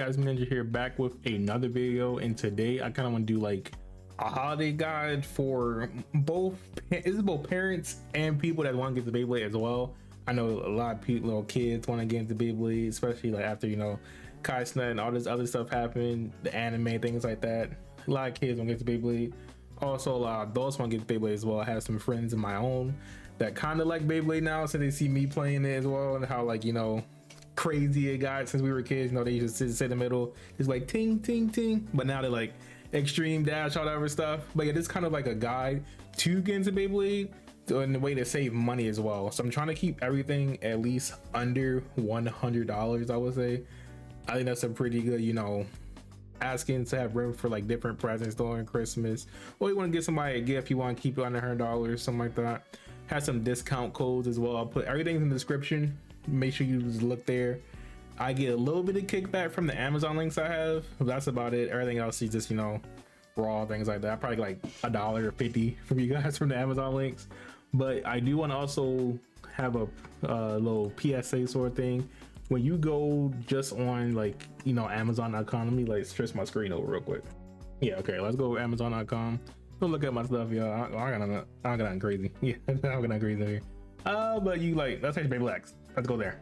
guys, Ninja here, back with another video. And today I kind of want to do like a holiday guide for both parents and people that want to get the Beyblade as well. I know a lot of people, little kids, want to get into Beyblade, especially like after, you know, Kai Snet and all this other stuff happened, the anime, things like that. A lot of kids want to get to Beyblade. Also, a lot of adults want to get to Beyblade as well. I have some friends of my own that kind of like Beyblade now, so they see me playing it as well, and how, like, you know, crazy it got since we were kids. You know, they used to sit in the middle, it's like ting ting ting, but now they're like extreme dash, all that other stuff. But yeah, this is kind of like a guide to get into Beyblade in a way to save money as well. So I'm trying to keep everything at least under $100, I would say. I think that's a pretty good, you know, asking to have room for like different presents during Christmas, or you want to get somebody a gift, you want to keep it under $100, something like that. Have some discount codes as well. I'll put everything in the description. Make sure you just look there. I get a little bit of kickback from the Amazon links I have, but that's about it. Everything else is just, you know, raw things like that. I probably like $1.50 from you guys from the Amazon links. But I do want to also have a little PSA sort of thing. When you go just on, like, you know, Amazon.com, let me like stretch my screen over real quick. Yeah, okay, let's go Amazon.com. Go look at my stuff, y'all. I got nothing crazy. Yeah, I got nothing crazy here. But you like, let's say Beyblade X. Let's go there.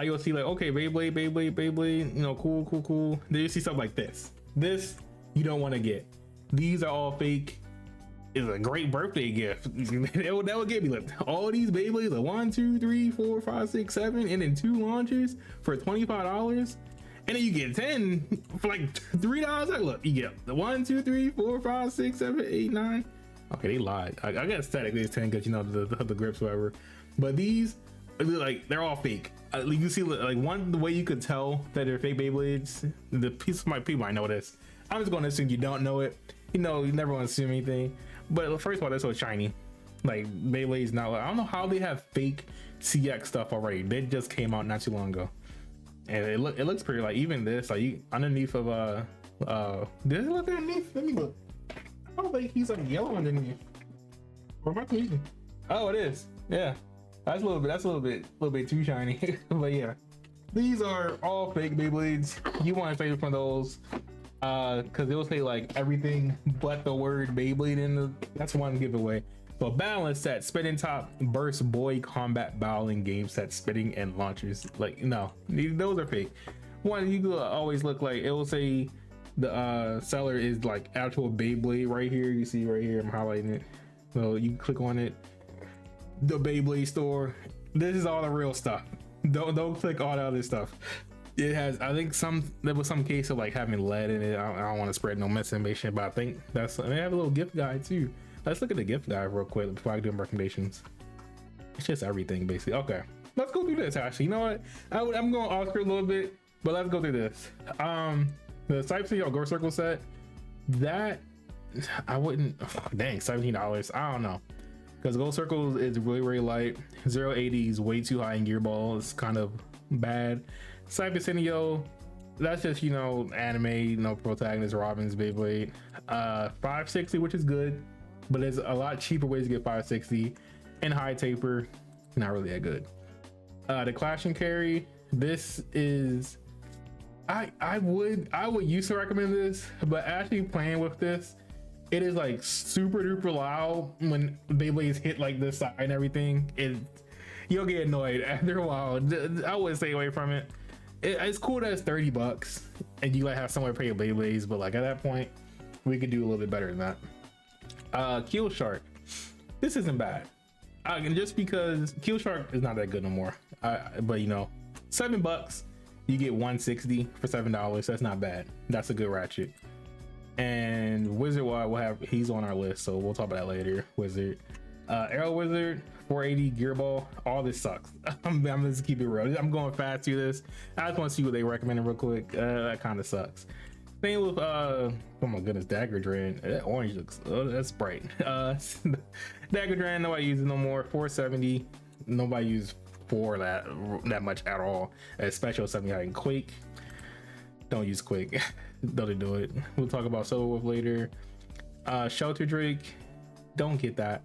You'll see like, okay, Beyblade, you know, cool. Then you see stuff like this. This you don't want to get. These are all fake. It's a great birthday gift. that would get me like all these Beyblades, like 1, 2, 3, 4, 5, 6, 7, and then 2 launchers for $25. And then you get 10 for like $3. Like, look, you get the 1, 2, 3, 4, 5, 6, 7, 8, 9. Okay, they lied. I got statically it's 10 because, you know, the grips, whatever. But these, like, they're all fake. You can see like the way you could tell that they're fake Beyblades. The people might know this. I'm just going to assume you don't know it. You know, you never want to assume anything. But first of all, they're so shiny. Like, Beyblade's not. I don't know how they have fake CX stuff already. They just came out not too long ago, and it looks pretty. Like, even this, like, underneath of did it look underneath? Let me look. I don't think he's like yellow underneath. Or am I confusing? Oh, it is. Yeah, that's a little bit too shiny. But yeah, these are all fake Beyblades. You want to save from those. Because they'll say like everything but the word Beyblade in the, that's one giveaway. So balance set, spinning top, burst boy combat battling game set, spinning and launchers. Like, no, those are fake. One, you could always look like, it will say the seller is like actual Beyblade right here. You see right here, I'm highlighting it. So you click on it, the Beyblade store. This is all the real stuff. Don't click all the other stuff. It has, I think there was some case of like having lead in it. I don't want to spread no misinformation, but I think that's, and they have a little gift guide too. Let's look at the gift guide real quick before I do recommendations. It's just everything basically. Okay, let's go through this. Actually, you know what? I'm going off script a little bit, but let's go through this. The Cyber City Go Circle set, that I wouldn't. Dang, $17. I don't know, because Go Circle is really light. 080 is way too high in gear ball. It's kind of bad. Cyber Cineo, that's just, you know, anime, you know, protagonist Robin's Beyblade. 560, which is good, but there's a lot cheaper ways to get 560. And high taper, not really that good. The Clash and Carry, this is, I would used to recommend this, but actually playing with this, it is like super duper loud when Beyblades hit like this side and everything. You'll get annoyed after a while. I would stay away from it. It's cool that it's $30 and you like have somewhere to play Beyblades, but like at that point we could do a little bit better than that. Kill Shark, this isn't bad, and just because Kill Shark is not that good no more, but you know, $7 you get 160 for $7. That's not bad. That's a good ratchet. And Wizard, we'll have, he's on our list, so we'll talk about that later. Wizard, Arrow Wizard, 480 Gearball. All this sucks. I'm just keep it real. I'm going fast through this. I just want to see what they recommended real quick. That kind of sucks. Same with oh my goodness, Dagger Drain. That orange looks, oh, that's bright. Dagger Drain, nobody uses no more. 470. Nobody uses for that much at all. Especially something like Quake. Don't use Quake. Don't do it. We'll talk about Solo Wolf later. Shelter Drake, don't get that.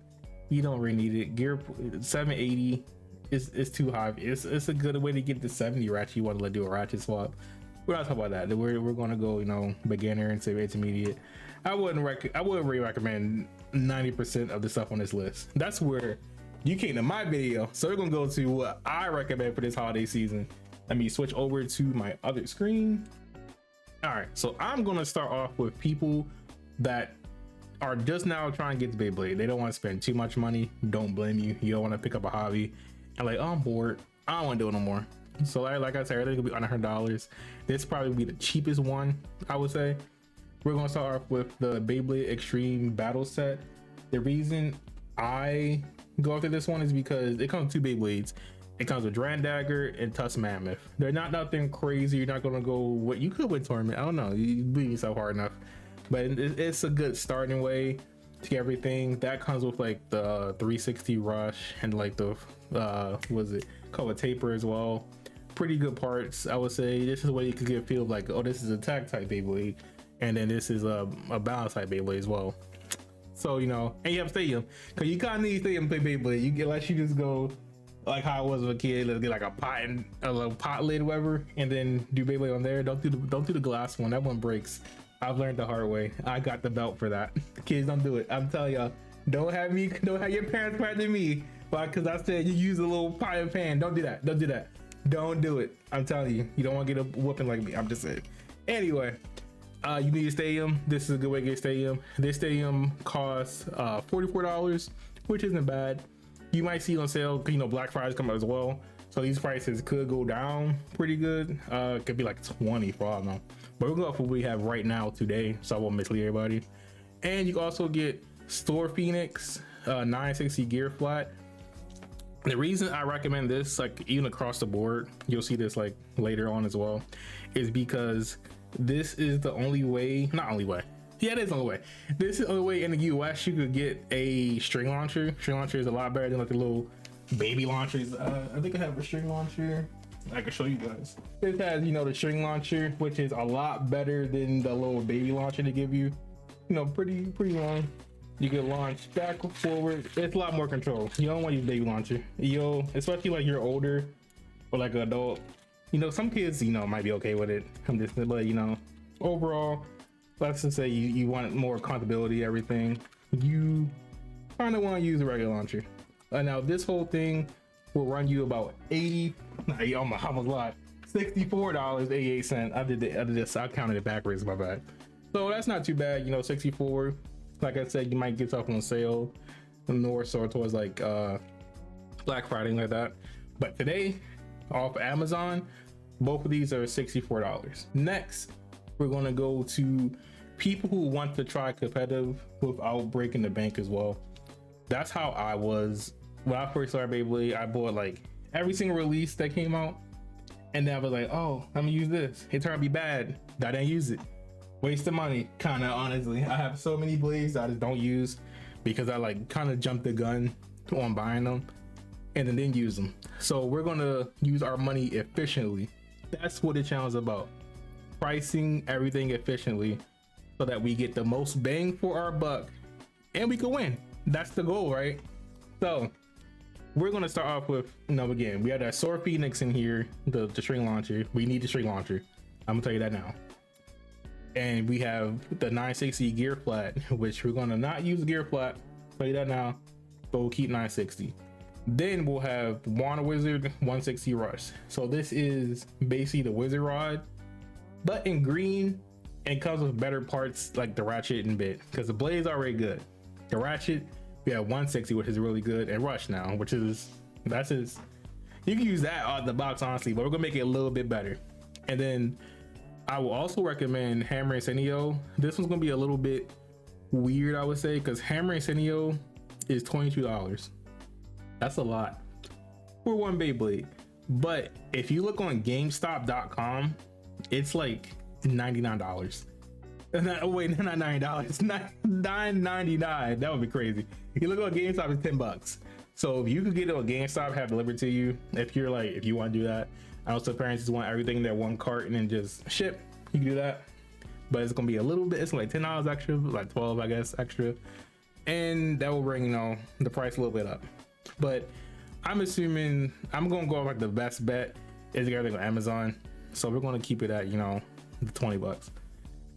You don't really need it. Gear 780 is too high. It's a good way to get the 70 ratchet. You want to do a ratchet swap. we're not talking about that. We're gonna go, you know, beginner and say intermediate. I wouldn't really recommend 90% of the stuff on this list. That's where you came to my video, so we're gonna go to what I recommend for this holiday season. Let me switch over to my other screen. All right, so I'm gonna start off with people that are just now trying to get the Beyblade. They don't want to spend too much money. Don't blame you. You don't want to pick up a hobby and like, oh, I'm bored. I don't want to do it no more. So like I said, everything will be under $100. This probably be the cheapest one, I would say. We're gonna start off with the Beyblade Extreme Battle Set. The reason I go after this one is because it comes with 2 Beyblades. It comes with Grand Dagger and Tusk Mammoth. They're not nothing crazy. You're not gonna go what you could win tournament. I don't know. You beat yourself hard enough. But it's a good starting way to get everything. That comes with like the 360 rush and like the was it called a taper as well. Pretty good parts, I would say. This is where you could get a feel of like, oh, this is a tag type Beyblade, and then this is a balance type Beyblade as well. So, you know, and you have stadium, because you kind of need stadium to play Beyblade. You get, like, you just go like how I was with a kid. Let's get like a pot and a little pot lid, whatever, and then do Beyblade on there. Don't do the glass one. That one breaks. I've learned the hard way. I got the belt for that. Kids, don't do it. I'm telling y'all, don't have your parents practice me, because I said you use a little pot and pan. Don't do that. Don't do that. Don't do it. I'm telling you, you don't want to get a whooping like me. I'm just saying. Anyway, you need a stadium. This is a good way to get a stadium. This stadium costs $44, which isn't bad. You might see it on sale, you know, Black Friday's coming as well. So these prices could go down pretty good. It could be like 20 for all I know. But we're going for what we have right now today, so I won't mislead everybody. And you can also get Store Phoenix 960 gear flat. The reason I recommend this, like even across the board, you'll see this like later on as well, is because this is the only way, not only way, yeah, it is the only way. This is the only way in the US you could get a string launcher. String launcher is a lot better than like the little baby launchers. I think I have a string launcher. I can show you guys. This has, you know, the string launcher, which is a lot better than the little baby launcher they give you. You know, pretty long. You can launch back, forward. It's a lot more control. You don't want to use baby launcher. Especially like you're older or like an adult. You know, some kids, you know, might be okay with it. But you know, overall, let's just say you want more comfortability, everything. You kind of want to use a regular launcher. Now this whole thing will run you about $64.88. I counted it backwards, my bad. So that's not too bad, you know, 64. Like I said, you might get stuff on sale more so towards like Black Friday, like that. But today, off Amazon, both of these are $64. Next, we're gonna go to people who want to try competitive without breaking the bank as well. That's how I was when I first started Beyblade. I bought like every single release that came out, and then I was like, oh, I'm gonna use this. It turned out to be bad. I didn't use it. Waste of money, kind of, honestly. I have so many blades that I just don't use because I like kind of jumped the gun on buying them and then didn't use them. So we're gonna use our money efficiently. That's what the channel is about. Pricing everything efficiently so that we get the most bang for our buck and we can win. That's the goal, right? So we're gonna start off with, you know, again, we have that Sword Phoenix in here, the string launcher. We need the string launcher. I'm gonna tell you that now. And we have the 960 gear flat, which we're gonna not use gear flat, tell you that now, but we'll keep 960. Then we'll have Wand Wizard 160 rush. So this is basically the wizard rod, but in green, and comes with better parts like the ratchet and bit, because the blade is already good. The ratchet, we have 160, which is really good, and rush now, which is, you can use that out of the box, honestly, but we're gonna make it a little bit better. And then I will also recommend Hammer and Senio. This one's gonna be a little bit weird, I would say, because Hammer and Senio is $22. That's a lot for one Beyblade. But if you look on GameStop.com, it's like $99. Wait, not $90, $9.99. That would be crazy. If you look on GameStop, it's $10. So if you could get it on GameStop, have delivered to you, if you want to do that. I also parents just want everything in their one cart and then just ship. You can do that, but it's gonna be a little bit. It's like $10 extra, like 12, I guess, extra, and that will bring, you know, the price a little bit up. But I'm assuming I'm gonna go like the best bet is to get everything on Amazon. so we're going to keep it at, you know, the 20 bucks.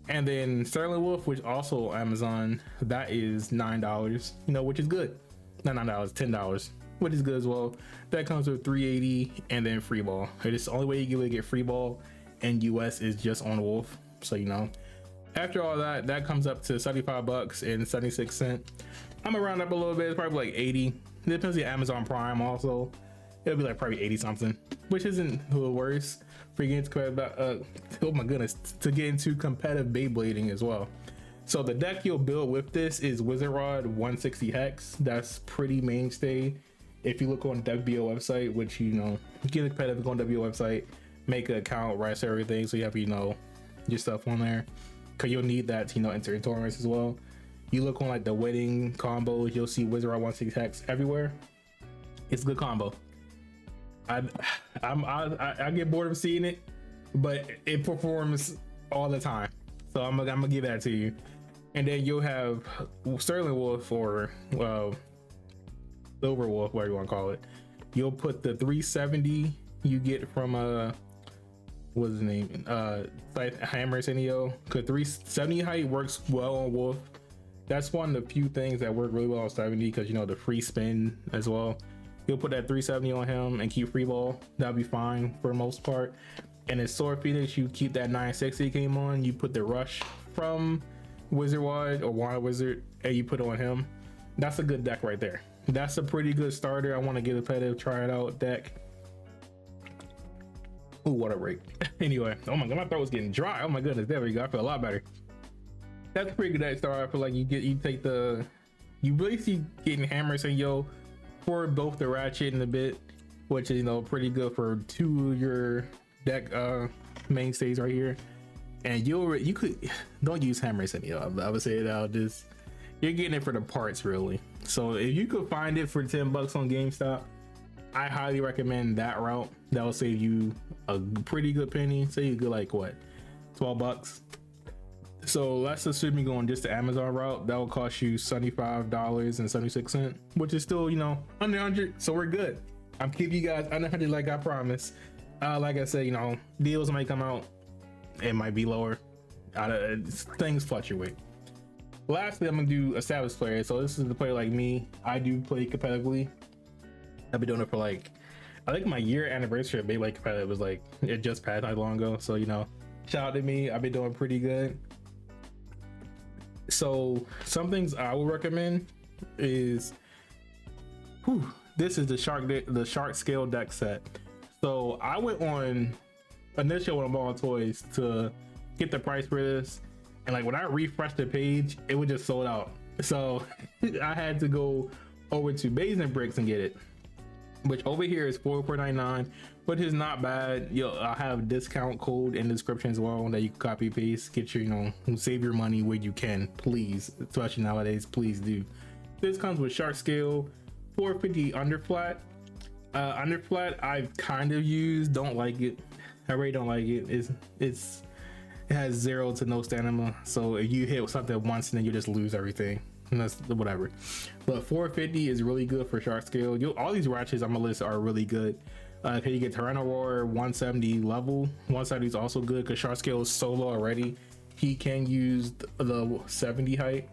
And then Sterling Wolf, which also Amazon, that is $9, you know, which is good. Not $9, $10, which is good as well. That comes with 380 and then free ball. It's the only way you can get free ball in US is just on Wolf. So, you know, after all that, that comes up to 75 bucks and 76 cents. I'm gonna round up a little bit. It's probably like 80. It depends on Amazon Prime also. It'll be like probably 80 something, which isn't the worst for getting to oh my goodness, to get into competitive Beyblading as well. So the deck you'll build with this is Wizard Rod 160 Hex. That's pretty mainstay. If you look on WBO website, which, you know, get a competitive, go on WBO website, make an account, rest everything, so you have, you know, your stuff on there, because you'll need that to, you know, enter in tournaments as well. You look on like the wedding combos, you'll see Wizard Rod 160 Hex everywhere. It's a good combo. I get bored of seeing it, but it performs all the time, so I'm gonna give that to you. And then you'll have Sterling Wolf or Silver Wolf, whatever you want to call it. You'll put the 370 you get from what's his name, Hammer Senio, because 370 height works well on Wolf. That's one of the few things that work really well on 70, because, you know, the free spin as well. You'll put that 370 on him and keep free ball. That'll be fine for the most part. And in Sword Phoenix, you keep that 960 game on. You put the rush from Wizard Wide or Wild Wizard and you put it on him. That's a good deck right there. That's a pretty good starter. I want to get a competitive, try it out deck. Ooh, what a break. Anyway, oh my god, my throat was getting dry. Oh my goodness, there we go. I feel a lot better. That's a pretty good deck starter. I feel like you really see getting Hammer Senyo for both the Ratchet and the Bit, which is, you know, pretty good for two of your deck mainstays right here. And you could don't use Hammer Senyo. I would say that just you're getting it for the parts really. So if you could find it for 10 bucks on GameStop, I highly recommend that route. That will save you a pretty good penny. Say you get like what, 12 bucks. So let's assume you're going just the Amazon route. That will cost you $75.76, which is still, you know, under 100. So we're good. I'm keeping you guys under 100 like I promised. Like I said, you know, deals might come out. It might be lower. Things fluctuate. Lastly, I'm gonna do established players. So this is the player like me. I do play competitively. I've been doing it for like, I think my year anniversary of Beyblade competitive was like, it just passed not long ago. So, you know, shout out to me. I've been doing pretty good. So some things I would recommend is, this is the shark scale deck set. So I went on initial on Ball Toys to get the price for this, and like when I refreshed the page, it was just sold out. So I had to go over to Beyblade Bricks and get it, which over here is $44.99, which is not bad. I'll have a discount code in the description as well that you can copy paste, get your, you know, save your money where you can, please, especially nowadays, please do. This comes with shark scale, 450 underflat. Underflat I've kind of used, don't like it. I really don't like it. It has 0 to no stamina, so if you hit something once and then you just lose everything, and that's whatever. But 450 is really good for shark scale. All these ratchets on my list are really good. Okay, you get Tyranno Roar 170 level. 170 is also good because shark scale is so low already. He can use the 70 height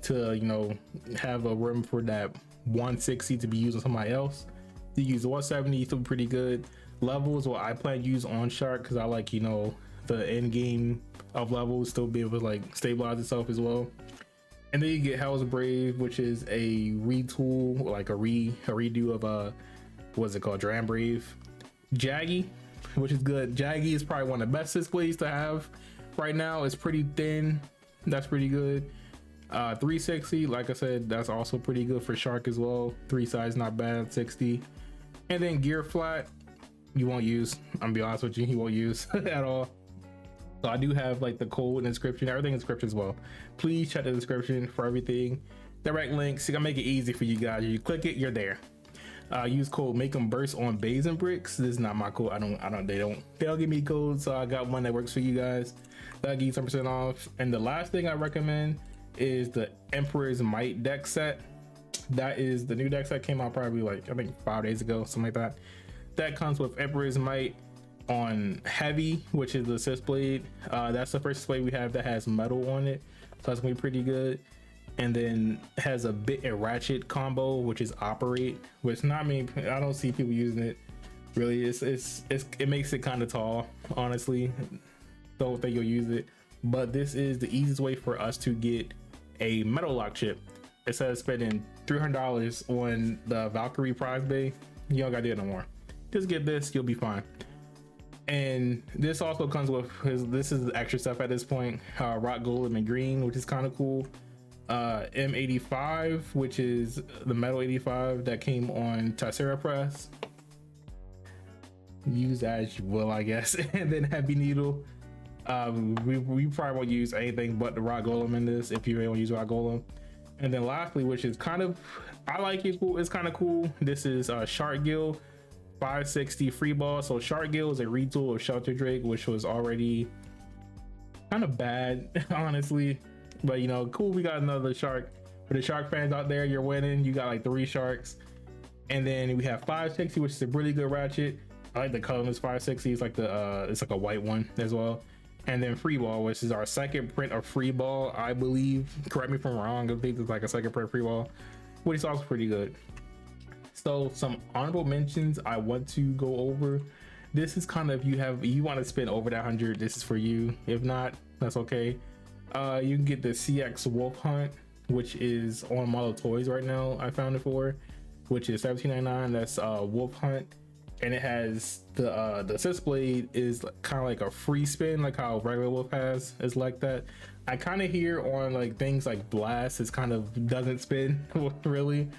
to, you know, have a room for that 160 to be used on somebody else. You use 170, still pretty good. Levels, well, I plan to use on shark because I like, you know, the end game of levels still be able to like stabilize itself as well. And then you get Hell's Brave, which is a retool, like a redo of what's it called, Dram Brave. Jaggy, which is good. Jaggy is probably one of the best displays to have right now. It's pretty thin, that's pretty good. 360, like I said, that's also pretty good for shark as well. 3 size, not bad. 60. And then Gear Flat, you won't use. I'm gonna be honest with you, he won't use at all. So I do have like the code and description, everything in the description as well. Please check the description for everything. Direct links, I make it easy for you guys. You click it, you're there. Use code Make 'em Burst on Beyblade Bricks. This is not my code. They don't give me codes, so I got one that works for you guys. That'll give you some percent off. And the last thing I recommend is the Emperor's Might deck set. That is the new deck set, came out probably like I think 5 days ago, something like that. That comes with Emperor's Might, on heavy, which is the assist blade. That's the first blade we have that has metal on it, so that's gonna be pretty good. And then has a bit and ratchet combo, which is operate, which not many, I don't see people using it really. It makes it kind of tall, honestly. Don't think you'll use it, but this is the easiest way for us to get a metal lock chip. Instead of spending $300 on the Valkyrie prize bay, you don't gotta do it no more. Just get this, you'll be fine. And this also comes with this is the extra stuff at this point. Rock Golem and green, which is kind of cool. M85, which is the metal 85 that came on Tessera Press. Use as you will, I guess. And then Heavy Needle. We probably won't use anything but the Rock Golem in this if you really want to use Rock Golem. And then lastly, which is kind of, I like it, cool. It's kind of cool. This is Shark Gill 560 free ball. So Shark Gill is a retool of Shelter Drake, which was already kind of bad, honestly. But you know, cool, we got another shark. For the shark fans out there, you're winning. You got like 3 sharks. And then we have 560, which is a really good ratchet. I like the color of this 560. It's like the it's like a white one as well. And then free ball, which is our second print of free ball, I believe. Correct me if I'm wrong. I think it's like a second print free ball, which is also pretty good. So some honorable mentions I want to go over. This is kind of, you want to spend over that 100, this is for you. If not, that's okay. You can get the CX Wolf Hunt, which is on Model Toys right now. I found it for, which is $17.99. That's Wolf Hunt, and it has the assist blade is kind of like a free spin, like how regular Wolf has. Is like that. I kind of hear on like things like Blast, it's kind of doesn't spin really.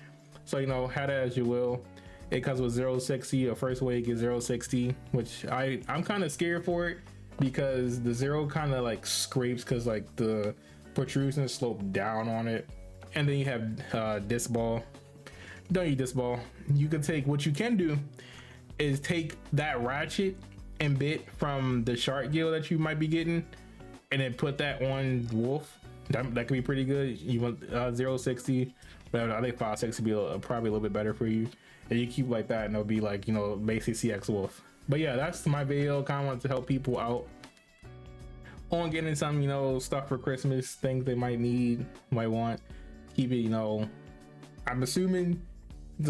So you know, have that as you will. It comes with 060. A first wave is 060, which I'm kind of scared for it, because the 0 kind of like scrapes because like the protrusion slope down on it. And then you have disc ball. Don't use disc ball. You can take, what you can do is take that ratchet and bit from the shark gill that you might be getting, and then put that on wolf. That could be pretty good. You want 060, but I think 560 be probably a little bit better for you. And you keep like that, and it'll be like, you know, basically CX wolf. But yeah, that's my video. Kind of wanted to help people out on getting some, you know, stuff for Christmas, things they might need, might want. Keep it, you know, I'm assuming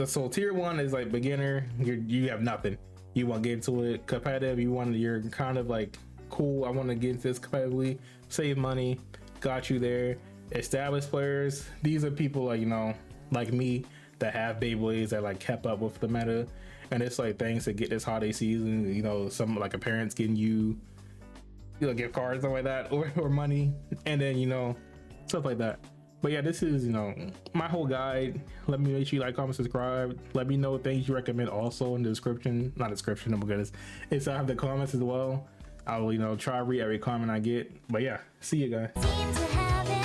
so tier 1 is like beginner. You have nothing. You want to get into it. Competitive, you're kind of like, cool, I want to get into this competitively, save money, got you there. Established players, these are people like, you know, like me, that have Beyblades that like kept up with the meta. And it's like things to get this holiday season, you know, some like a parent's getting you know, gift cards, stuff like that, or money, and then, you know, stuff like that. But yeah, this is, you know, my whole guide. Let me make sure you like, comment, subscribe. Let me know things you recommend also in the description. Not description, oh my goodness. It's I have the comments as well. I will, you know, try to read every comment I get. But yeah, see you guys.